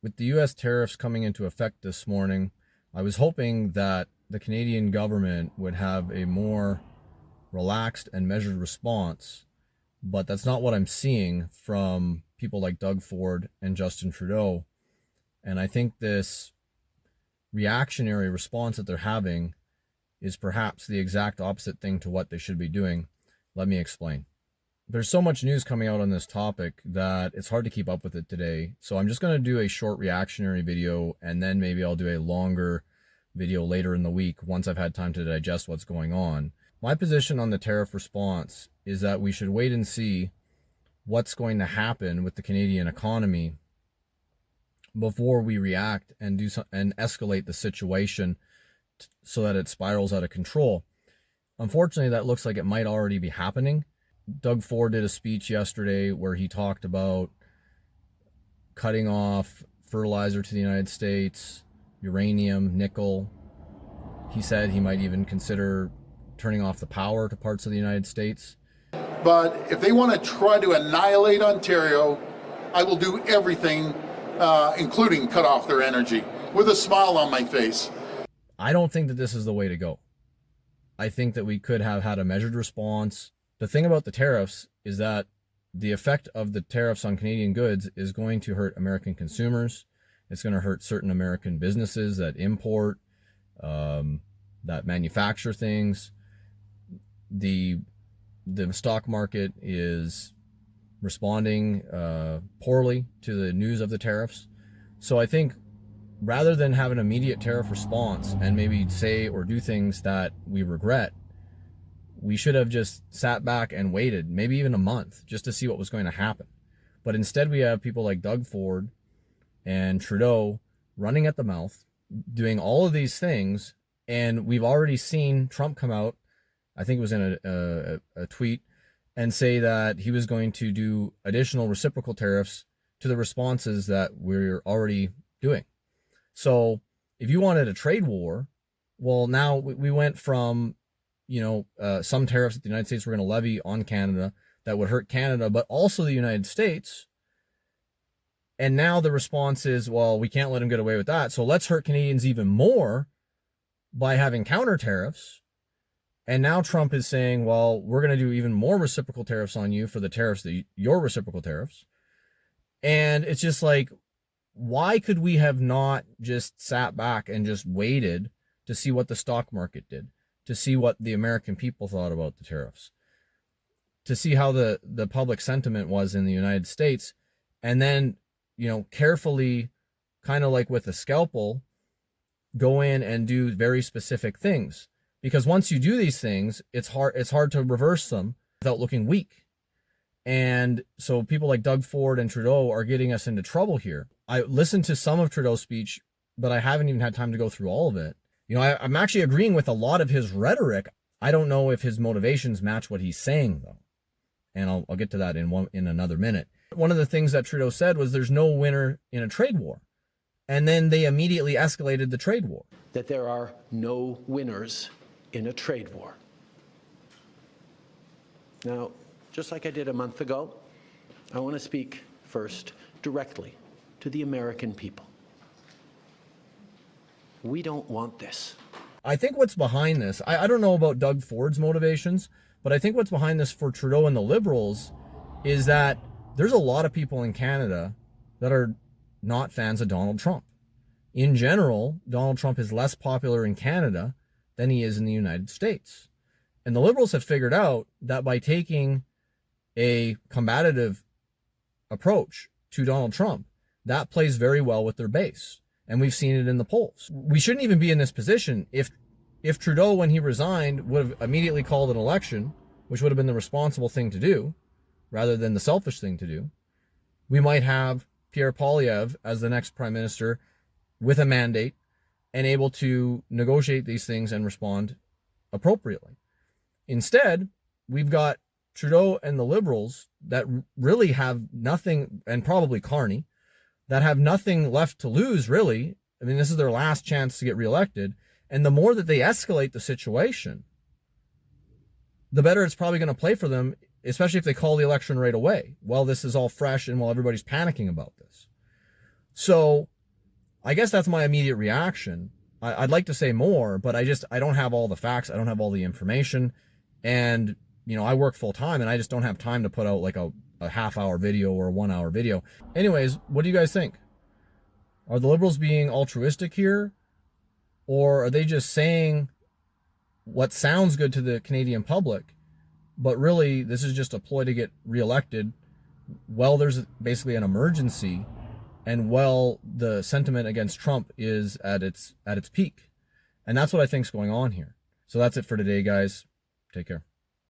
with the US tariffs coming into effect this morning, I was hoping that the Canadian government would have a more relaxed and measured response, but that's not what I'm seeing from people like Doug Ford and Justin Trudeau. And I think this reactionary response that they're having is perhaps the exact opposite thing to what they should be doing. Let me explain. There's so much news coming out on this topic that it's hard to keep up with it today. So I'm just going to do a short reactionary video, and then maybe I'll do a longer video later in the week once I've had time to digest what's going on. My position on the tariff response is that we should wait and see what's going to happen with the Canadian economy before we react and and escalate the situation so that it spirals out of control. Unfortunately, that looks like it might already be happening. Doug Ford did a speech yesterday where he talked about cutting off fertilizer to the United States, uranium, nickel. He said he might even consider turning off the power to parts of the United States. But if they want to try to annihilate Ontario, I will do everything, including cut off their energy, with a smile on my face. I don't think that this is the way to go. I think that we could have had a measured response. The thing about the tariffs is that the effect of the tariffs on Canadian goods is going to hurt American consumers. It's going to hurt certain American businesses that import, that manufacture things. The stock market is responding poorly to the news of the tariffs. So I think rather than have an immediate tariff response and maybe say or do things that we regret, we should have just sat back and waited, maybe even a month, just to see what was going to happen. But instead we have people like Doug Ford and Trudeau running at the mouth, doing all of these things, and we've already seen Trump come out, I think it was in a tweet, and say that he was going to do additional reciprocal tariffs to the responses that we're already doing. So if you wanted a trade war, well, now we went from, some tariffs that the United States were going to levy on Canada that would hurt Canada, but also the United States. And now the response is, well, we can't let them get away with that. So let's hurt Canadians even more by having counter tariffs. And now Trump is saying, well, we're going to do even more reciprocal tariffs on you for the tariffs, your reciprocal tariffs. And it's just like, why could we have not just sat back and just waited to see what the stock market did, to see what the American people thought about the tariffs, to see how the public sentiment was in the United States, and then, carefully, kind of like with a scalpel, go in and do very specific things. Because once you do these things, it's hard to reverse them without looking weak. And so people like Doug Ford and Trudeau are getting us into trouble here. I listened to some of Trudeau's speech, but I haven't even had time to go through all of it. I'm actually agreeing with a lot of his rhetoric. I don't know if his motivations match what he's saying, though. And I'll get to that in another minute. One of the things that Trudeau said was there's no winner in a trade war. And then they immediately escalated the trade war. That there are no winners in a trade war. Now, just like I did a month ago, I want to speak first directly to the American people. We don't want this. I think what's behind this, I don't know about Doug Ford's motivations, but I think what's behind this for Trudeau and the Liberals is that there's a lot of people in Canada that are not fans of Donald Trump. In general, Donald Trump is less popular in Canada than he is in the United States. And the Liberals have figured out that by taking a combative approach to Donald Trump, that plays very well with their base. And we've seen it in the polls. We shouldn't even be in this position if Trudeau, when he resigned, would have immediately called an election, which would have been the responsible thing to do, rather than the selfish thing to do. We might have Pierre Poilievre as the next prime minister with a mandate and able to negotiate these things and respond appropriately. Instead, we've got Trudeau and the Liberals that really have nothing, and probably Carney, that have nothing left to lose, really. I mean, this is their last chance to get reelected. And the more that they escalate the situation, the better it's probably going to play for them, especially if they call the election right away, while this is all fresh and while everybody's panicking about this. So I guess that's my immediate reaction. I'd like to say more, but I don't have all the facts. I don't have all the information. And, you know, I work full time and I just don't have time to put out like a half-hour video or a 1-hour video. Anyways, what do you guys think? Are the Liberals being altruistic here? Or are they just saying what sounds good to the Canadian public, but really this is just a ploy to get reelected? Well, there's basically an emergency, and well, the sentiment against Trump is at its peak. And that's what I think is going on here. So that's it for today, guys. Take care.